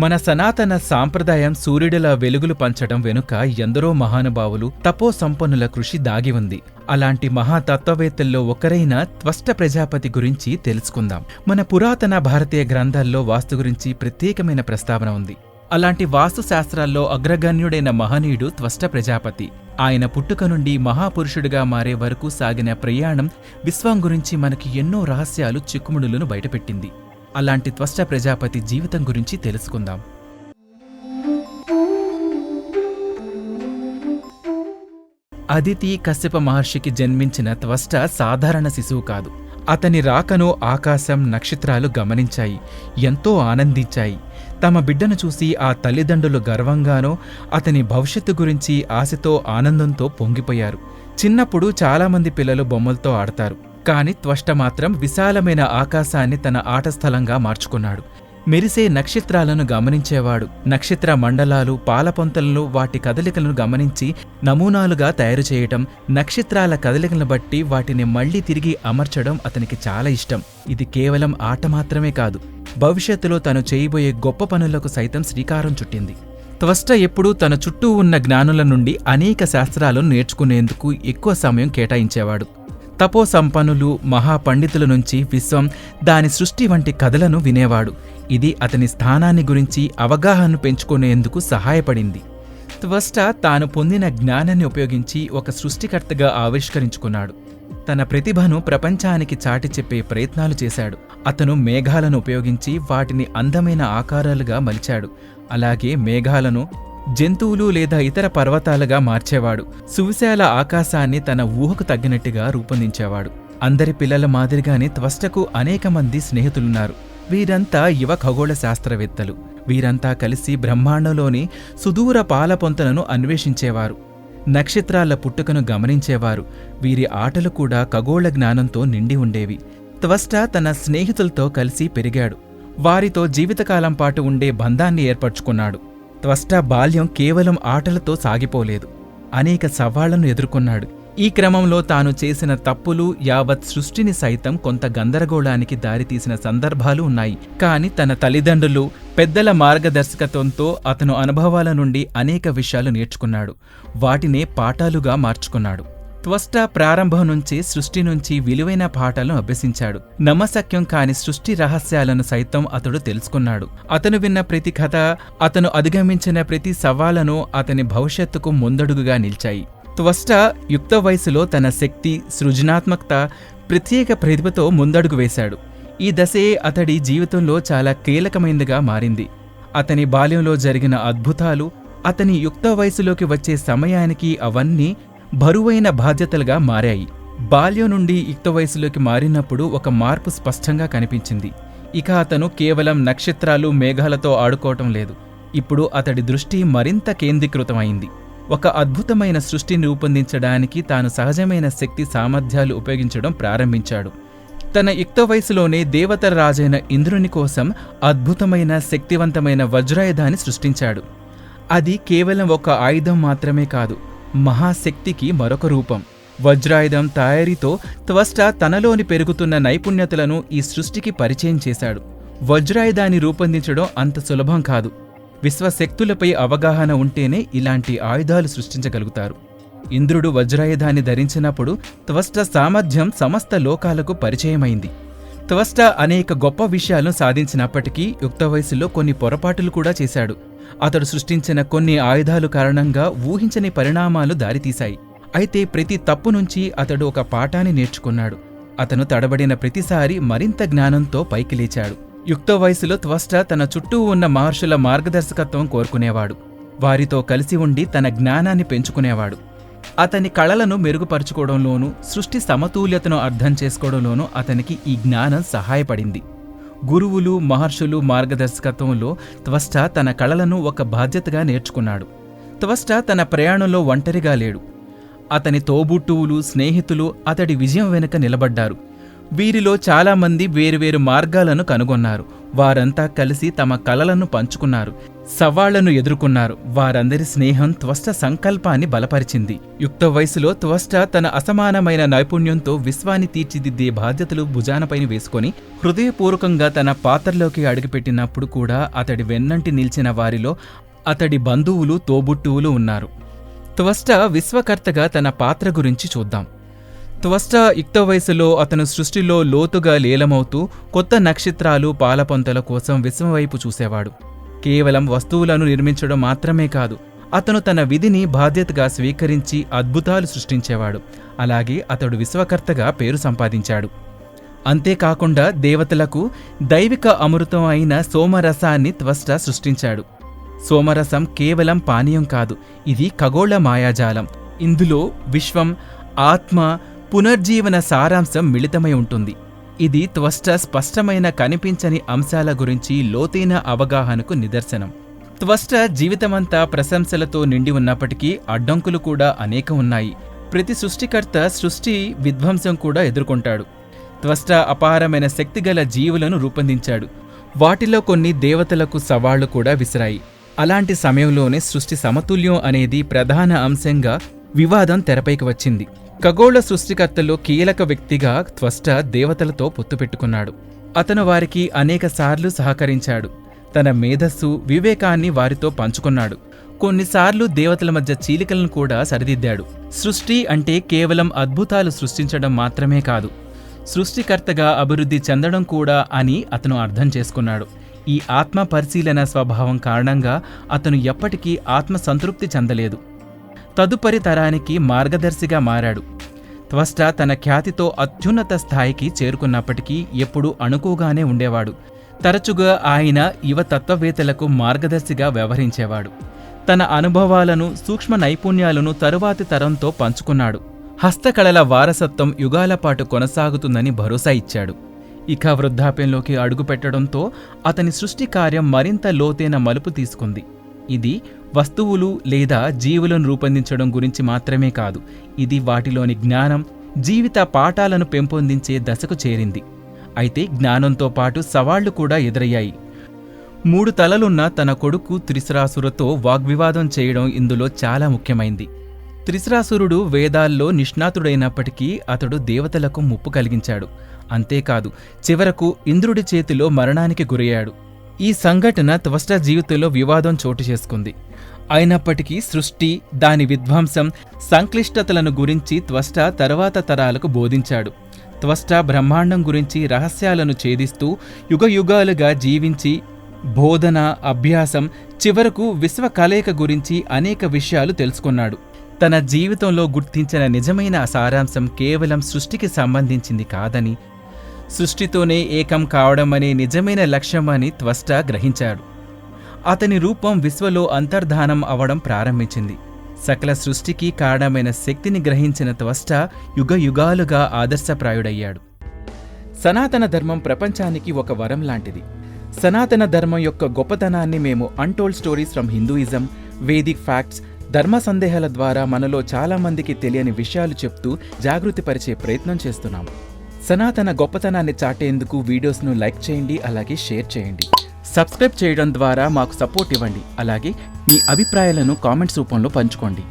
మన సనాతన సాంప్రదాయం సూర్యుడిలా వెలుగులు పంచడం వెనుక ఎందరో మహానుభావులు తపో సంపన్నుల కృషి దాగి ఉంది. అలాంటి మహాతత్వవేత్తల్లో ఒకరైన త్వష్ట ప్రజాపతి గురించి తెలుసుకుందాం. మన పురాతన భారతీయ గ్రంథాల్లో వాస్తు గురించి ప్రత్యేకమైన ప్రస్తావన ఉంది. అలాంటి వాస్తు శాస్త్రాల్లో అగ్రగణ్యుడైన మహనీయుడు త్వష్ట ప్రజాపతి. ఆయన పుట్టుక నుండి మహాపురుషుడిగా మారే వరకు సాగిన ప్రయాణం విశ్వం గురించి మనకి ఎన్నో రహస్యాలు చిక్కుముడులను బయటపెట్టింది. అలాంటి త్వష్ట ప్రజాపతి జీవితం గురించి తెలుసుకుందాం. అదితి కశ్యప మహర్షికి జన్మించిన త్వష్ట సాధారణ శిశువు కాదు. అతని రాకను ఆకాశం, నక్షత్రాలు గమనించాయి, ఎంతో ఆనందించాయి. తమ బిడ్డను చూసి ఆ తల్లిదండ్రులు గర్వంగానో అతని భవిష్యత్తు గురించి ఆశతో ఆనందంతో పొంగిపోయారు. చిన్నప్పుడు చాలామంది పిల్లలు బొమ్మలతో ఆడతారు. కాని త్వష్ట మాత్రం విశాలమైన ఆకాశాన్ని తన ఆట స్థలంగా మార్చుకున్నాడు. మెరిసే నక్షత్రాలను గమనించేవాడు. నక్షత్ర మండలాలు, పాలపొంతలను, వాటి కదలికలను గమనించి నమూనాలుగా తయారు చేయటం, నక్షత్రాల కదలికలను బట్టి వాటిని మళ్లీ తిరిగి అమర్చడం అతనికి చాలా ఇష్టం. ఇది కేవలం ఆట మాత్రమే కాదు, భవిష్యత్తులో తను చేయబోయే గొప్ప పనులకు సైతం శ్రీకారం చుట్టింది. త్వష్ట ఎప్పుడూ తన చుట్టూ ఉన్న జ్ఞానుల నుండి అనేక శాస్త్రాలను నేర్చుకునేందుకు ఎక్కువ సమయం కేటాయించేవాడు. తపో సంపన్నులు, మహాపండితుల నుంచి విశ్వం, దాని సృష్టి వంటి కథలను వినేవాడు. ఇది అతని స్థానాన్ని గురించి అవగాహనను పెంచుకునేందుకు సహాయపడింది. త్వష్ట తాను పొందిన జ్ఞానాన్ని ఉపయోగించి ఒక సృష్టికర్తగా ఆవిష్కరించుకున్నాడు. తన ప్రతిభను ప్రపంచానికి చాటి చెప్పే ప్రయత్నాలు చేశాడు. అతను మేఘాలను ఉపయోగించి వాటిని అందమైన ఆకారాలుగా మలిచాడు. అలాగే మేఘాలను జంతువులు లేదా ఇతర పర్వతాలుగా మార్చేవాడు. సువిశాల ఆకాశాన్ని తన ఊహకు తగ్గినట్టుగా రూపొందించేవాడు. అందరి పిల్లల మాదిరిగానే త్వష్టకు అనేక మంది స్నేహితులున్నారు. వీరంతా యువ ఖగోళ శాస్త్రవేత్తలు. వీరంతా కలిసి బ్రహ్మాండంలోని సుదూర పాలపొంతలను అన్వేషించేవారు. నక్షత్రాల పుట్టుకను గమనించేవారు. వీరి ఆటలు కూడా ఖగోళ జ్ఞానంతో నిండి ఉండేవి. త్వష్ట తన స్నేహితులతో కలిసి పెరిగాడు. వారితో జీవితకాలం పాటు ఉండే బంధాన్ని ఏర్పరచుకున్నాడు. త్వష్ట బాల్యం కేవలం ఆటలతో సాగిపోలేదు. అనేక సవాళ్లను ఎదుర్కొన్నాడు. ఈ క్రమంలో తాను చేసిన తప్పులు యావత్ సృష్టిని సైతం కొంత గందరగోళానికి దారితీసిన సందర్భాలు ఉన్నాయి. కాని తన తల్లిదండ్రులు, పెద్దల మార్గదర్శకత్వంతో అతను అనుభవాల నుండి అనేక విషయాలు నేర్చుకున్నాడు. వాటినే పాఠాలుగా మార్చుకున్నాడు. త్వష్ట ప్రారంభం నుంచి సృష్టి నుంచి విలువైన పాఠాలను అభ్యసించాడు. నమ్మశక్యం కాని సృష్టి రహస్యాలను సైతం అతడు తెలుసుకున్నాడు. అతను విన్న ప్రతి కథ, అతను అధిగమించిన ప్రతి సవాళ్లను అతని భవిష్యత్తుకు ముందడుగుగా నిలిచాయి. త్వష్ట యుక్త వయసులో తన శక్తి, సృజనాత్మకత, ప్రత్యేక ప్రతిభతో ముందడుగు వేశాడు. ఈ దశే అతడి జీవితంలో చాలా కీలకమైనదిగా మారింది. అతని బాల్యంలో జరిగిన అద్భుతాలు అతని యుక్త వయసులోకి వచ్చే సమయానికి అవన్నీ బరువైన బాధ్యతలుగా మారాయి. బాల్యం నుండి యుక్త వయసులోకి మారినప్పుడు ఒక మార్పు స్పష్టంగా కనిపించింది. ఇక అతను కేవలం నక్షత్రాలు, మేఘాలతో ఆడుకోవటం లేదు. ఇప్పుడు అతడి దృష్టి మరింత కేంద్రీకృతమైంది. ఒక అద్భుతమైన సృష్టిని రూపొందించడానికి తాను సహజమైన శక్తి సామర్థ్యాలు ఉపయోగించడం ప్రారంభించాడు. తన యుక్త వయసులోనే దేవతల రాజైన ఇంద్రుని కోసం అద్భుతమైన శక్తివంతమైన వజ్రాయుధాన్ని సృష్టించాడు. అది కేవలం ఒక ఆయుధం మాత్రమే కాదు, మహాశక్తికి మరొక రూపం. వజ్రాయుధం తయారీతో త్వష్ట తనలోని పెరుగుతున్న నైపుణ్యతలను ఈ సృష్టికి పరిచయం చేశాడు. వజ్రాయుధాన్ని రూపొందించడం అంత సులభం కాదు. విశ్వశక్తులపై అవగాహన ఉంటేనే ఇలాంటి ఆయుధాలు సృష్టించగలుగుతారు. ఇంద్రుడు వజ్రాయుధాన్ని ధరించినప్పుడు త్వష్ట సామర్థ్యం సమస్త లోకాలకు పరిచయమైంది. త్వష్ట అనేక గొప్ప విషయాలను సాధించినప్పటికీ యుక్త వయసులో కొన్ని పొరపాటులు కూడా చేశాడు. అతడు సృష్టించిన కొన్ని ఆయుధాలు కారణంగా ఊహించని పరిణామాలు దారితీశాయి. అయితే ప్రతి తప్పు నుంచి అతడు ఒక పాఠాన్ని నేర్చుకున్నాడు. అతను తడబడిన ప్రతిసారి మరింత జ్ఞానంతో పైకి లేచాడు. యుక్త వయసులో త్వష్ట తన చుట్టూ ఉన్న మహర్షుల మార్గదర్శకత్వం కోరుకునేవాడు. వారితో కలిసి ఉండి తన జ్ఞానాన్ని పెంచుకునేవాడు. అతని కళలను మెరుగుపరుచుకోవడంలోనూ, సృష్టి సమతుల్యతను అర్థం చేసుకోవడంలోనూ అతనికి ఈ జ్ఞానం సహాయపడింది. గురువులు, మహర్షులు మార్గదర్శకత్వంలో త్వష్ట తన కళలను ఒక బాధ్యతగా నేర్చుకున్నాడు. త్వష్ట తన ప్రయాణంలో ఒంటరిగా లేడు. అతని తోబుట్టువులు, స్నేహితులు అతడి విజయం వెనుక నిలబడ్డారు. వీరిలో చాలామంది వేరువేరు మార్గాలను కనుగొన్నారు. వారంతా కలిసి తమ కలలను పంచుకున్నారు, సవాళ్లను ఎదుర్కొన్నారు. వారందరి స్నేహం త్వష్ట సంకల్పాన్ని బలపరిచింది. యుక్త వయసులో త్వష్ట తన అసమానమైన నైపుణ్యంతో విశ్వాన్ని తీర్చిదిద్దే బాధ్యతలు భుజానపైన వేసుకొని హృదయపూర్వకంగా తన పాత్రలోకి అడుగుపెట్టినప్పుడు కూడా అతడి వెన్నంటి నిలిచిన వారిలో అతడి బంధువులు, తోబుట్టువులు ఉన్నారు. త్వష్ట విశ్వకర్తగా తన పాత్ర గురించి చూద్దాం. త్వష్ట యుక్త వయసులో అతను సృష్టిలో లోతుగా లీలమవుతూ కొత్త నక్షత్రాలు, పాలపొంతల కోసం విశ్వవైపు చూసేవాడు. కేవలం వస్తువులను నిర్మించడం మాత్రమే కాదు, అతను తన విధిని బాధ్యతగా స్వీకరించి అద్భుతాలు సృష్టించేవాడు. అలాగే అతడు విశ్వకర్తగా పేరు సంపాదించాడు. అంతేకాకుండా దేవతలకు దైవిక అమృతం అయిన సోమరసాన్ని త్వష్ట సృష్టించాడు. సోమరసం కేవలం పానీయం కాదు, ఇది ఖగోళ మాయాజాలం. ఇందులో విశ్వం, ఆత్మ, పునర్జీవన సారాంశం మిళితమై ఉంటుంది. ఇది త్వష్ట స్పష్టమైన కనిపించని అంశాల గురించి లోతైన అవగాహనకు నిదర్శనం. త్వష్ట జీవితమంతా ప్రశంసలతో నిండి ఉన్నప్పటికీ అడ్డంకులు కూడా అనేకం ఉన్నాయి. ప్రతి సృష్టికర్త సృష్టి విధ్వంసం కూడా ఎదుర్కొంటాడు. త్వష్ట అపారమైన శక్తిగల జీవులను రూపొందించాడు. వాటిలో కొన్ని దేవతలకు సవాళ్లు కూడా విసిరాయి. అలాంటి సమయంలోనే సృష్టి సమతుల్యం అనేది ప్రధాన అంశంగా వివాదం తెరపైకి వచ్చింది. ఖగోళ సృష్టికర్తలో కీలక వ్యక్తిగా త్వష్ట దేవతలతో పొత్తు పెట్టుకున్నాడు. అతను వారికి అనేకసార్లు సహకరించాడు. తన మేధస్సు, వివేకాన్ని వారితో పంచుకున్నాడు. కొన్నిసార్లు దేవతల మధ్య చీలికలను కూడా సరిదిద్దాడు. సృష్టి అంటే కేవలం అద్భుతాలు సృష్టించడం మాత్రమే కాదు, సృష్టికర్తగా అభివృద్ధి చెందడం కూడా అని అతను అర్థం చేసుకున్నాడు. ఈ ఆత్మ పరిశీలన స్వభావం కారణంగా అతను ఎప్పటికీ ఆత్మ సంతృప్తి చెందలేదు. తదుపరి తరానికి మార్గదర్శిగా మారాడు. త్వష్ట తన ఖ్యాతితో అత్యున్నత స్థాయికి చేరుకున్నప్పటికీ ఎప్పుడూ అణుకుగానే ఉండేవాడు. తరచుగా ఆయన యువ తత్వవేత్తలకు మార్గదర్శిగా వ్యవహరించేవాడు. తన అనుభవాలను, సూక్ష్మ నైపుణ్యాలను తరువాతి తరంతో పంచుకున్నాడు. హస్తకళల వారసత్వం యుగాల పాటు కొనసాగుతుందని భరోసా ఇచ్చాడు. ఇక వృద్ధాప్యంలోకి అడుగుపెట్టడంతో అతని సృష్టి కార్యం మరింత లోతైన మలుపు తీసుకుంది. ఇది వస్తువులు లేదా జీవులను రూపొందించడం గురించి మాత్రమే కాదు, ఇది వాటిలోని జ్ఞానం, జీవిత పాఠాలను పెంపొందించే దశకు చేరింది. అయితే జ్ఞానంతో పాటు సవాళ్లు కూడా ఎదురయ్యాయి. 3 తలలున్న తన కొడుకు త్రిశరాసురుతో వాగ్వివాదం చేయడం ఇందులో చాలా ముఖ్యమైంది. త్రిశరాసురుడు వేదాల్లో నిష్ణాతుడైనప్పటికీ అతడు దేవతలకు ముప్పు కలిగించాడు. అంతేకాదు, చివరకు ఇంద్రుడి చేతిలో మరణానికి గురయ్యాడు. ఈ సంఘటన త్వష్ట జీవితంలో వివాదం చోటు చేసుకుంది. అయినప్పటికీ సృష్టి, దాని విధ్వంసం, సంక్లిష్టతలను గురించి త్వష్ట తరువాత తరాలకు బోధించాడు. త్వష్ట బ్రహ్మాండం గురించి రహస్యాలను ఛేదిస్తూ యుగయుగాలుగా జీవించి బోధన, అభ్యాసం, చివరకు విశ్వ కలయిక గురించి అనేక విషయాలు తెలుసుకున్నాడు. తన జీవితంలో గుర్తించిన నిజమైన సారాంశం కేవలం సృష్టికి సంబంధించింది కాదని, సృష్టితోనే ఏకం కావడం అనే నిజమైన లక్ష్యమని త్వష్ట గ్రహించాడు. అతని రూపం విశ్వలో అంతర్ధానం అవడం ప్రారంభించింది. సకల సృష్టికి కారణమైన శక్తిని గ్రహించిన త్వష్ట యుగయుగాలుగా ఆదర్శప్రాయుడయ్యాడు. సనాతన ధర్మం ప్రపంచానికి ఒక వరం లాంటిది. సనాతన ధర్మం యొక్క గొప్పతనాన్ని మేము untold stories from Hinduism, Vedic facts, ధర్మ సందేహాల ద్వారా మనలో చాలామందికి తెలియని విషయాలు చెప్తూ జాగృతిపరిచే ప్రయత్నం చేస్తున్నాము. సనాతన గొప్పతనాన్ని చాటేందుకు వీడియోస్ను లైక్ చేయండి, అలాగే షేర్ చేయండి. సబ్స్క్రైబ్ చేయడం ద్వారా మాకు సపోర్ట్ ఇవ్వండి. అలాగే మీ అభిప్రాయాలను కామెంట్స్ రూపంలో పంచుకోండి.